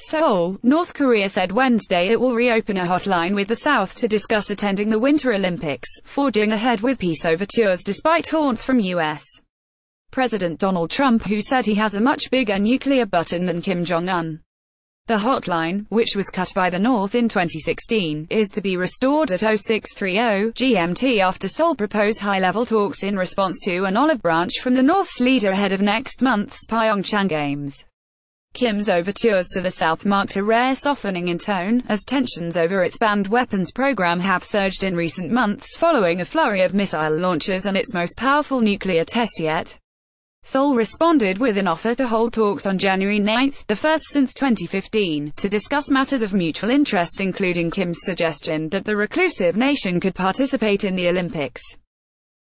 Seoul, North Korea said Wednesday it will reopen a hotline with the South to discuss attending the Winter Olympics, forging ahead with peace overtures despite taunts from U.S. President Donald Trump, who said he has a much bigger nuclear button than Kim Jong-un. The hotline, which was cut by the North in 2016, is to be restored at 0630 GMT after Seoul proposed high-level talks in response to an olive branch from the North's leader ahead of next month's Pyeongchang Games. Kim's overtures to the South marked a rare softening in tone, as tensions over its banned weapons program have surged in recent months following a flurry of missile launches and its most powerful nuclear test yet. Seoul responded with an offer to hold talks on January 9, the first since 2015, to discuss matters of mutual interest including Kim's suggestion that the reclusive nation could participate in the Olympics.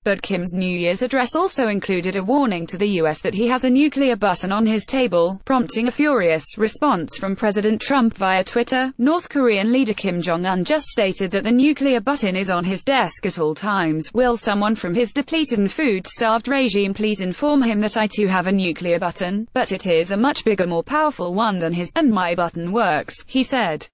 But Kim's New Year's address also included a warning to the U.S. that he has a nuclear button on his table, prompting a furious response from President Trump via Twitter. North Korean leader Kim Jong-un just stated that the nuclear button is on his desk at all times. Will someone from his depleted and food-starved regime please inform him that I too have a nuclear button, but it is a much bigger, more powerful one than his, and my button works, he said.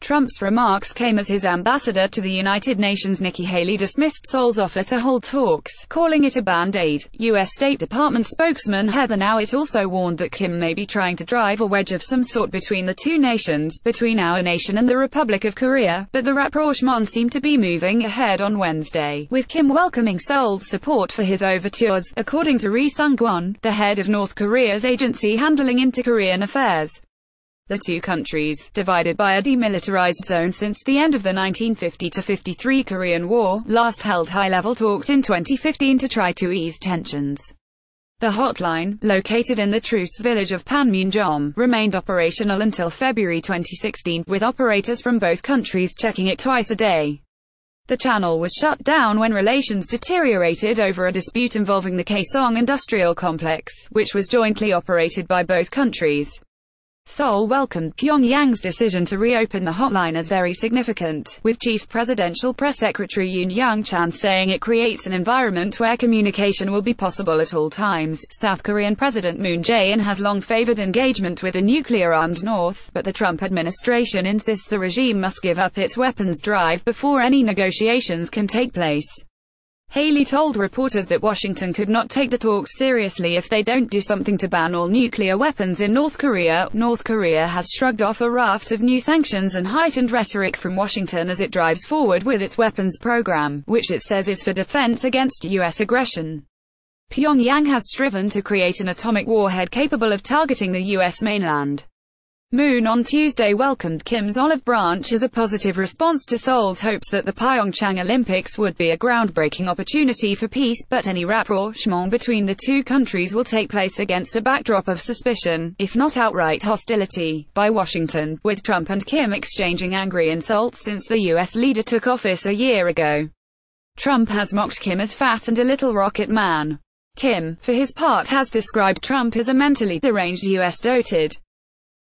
Trump's remarks came as his ambassador to the United Nations Nikki Haley dismissed Seoul's offer to hold talks, calling it a band-aid. U.S. State Department spokesman Heather Nauert also warned that Kim may be trying to drive a wedge of some sort between the two nations, between our nation and the Republic of Korea, but the rapprochement seemed to be moving ahead on Wednesday, with Kim welcoming Seoul's support for his overtures, according to Ri Sung-kwon, the head of North Korea's agency handling inter-Korean affairs. The two countries, divided by a demilitarized zone since the end of the 1950-53 Korean War, last held high-level talks in 2015 to try to ease tensions. The hotline, located in the truce village of Panmunjom, remained operational until February 2016, with operators from both countries checking it twice a day. The channel was shut down when relations deteriorated over a dispute involving the Kaesong industrial complex, which was jointly operated by both countries. Seoul welcomed Pyongyang's decision to reopen the hotline as very significant, with Chief Presidential Press Secretary Yoon Young-chan saying it creates an environment where communication will be possible at all times. South Korean President Moon Jae-in has long favored engagement with a nuclear-armed North, but the Trump administration insists the regime must give up its weapons drive before any negotiations can take place. Haley told reporters that Washington could not take the talks seriously if they don't do something to ban all nuclear weapons in North Korea. North Korea has shrugged off a raft of new sanctions and heightened rhetoric from Washington as it drives forward with its weapons program, which it says is for defense against U.S. aggression. Pyongyang has striven to create an atomic warhead capable of targeting the U.S. mainland. Moon on Tuesday welcomed Kim's olive branch as a positive response to Seoul's hopes that the Pyeongchang Olympics would be a groundbreaking opportunity for peace, but any rapprochement between the two countries will take place against a backdrop of suspicion, if not outright hostility, by Washington, with Trump and Kim exchanging angry insults since the U.S. leader took office a year ago. Trump has mocked Kim as fat and a little rocket man. Kim, for his part, has described Trump as a mentally deranged U.S. dotard.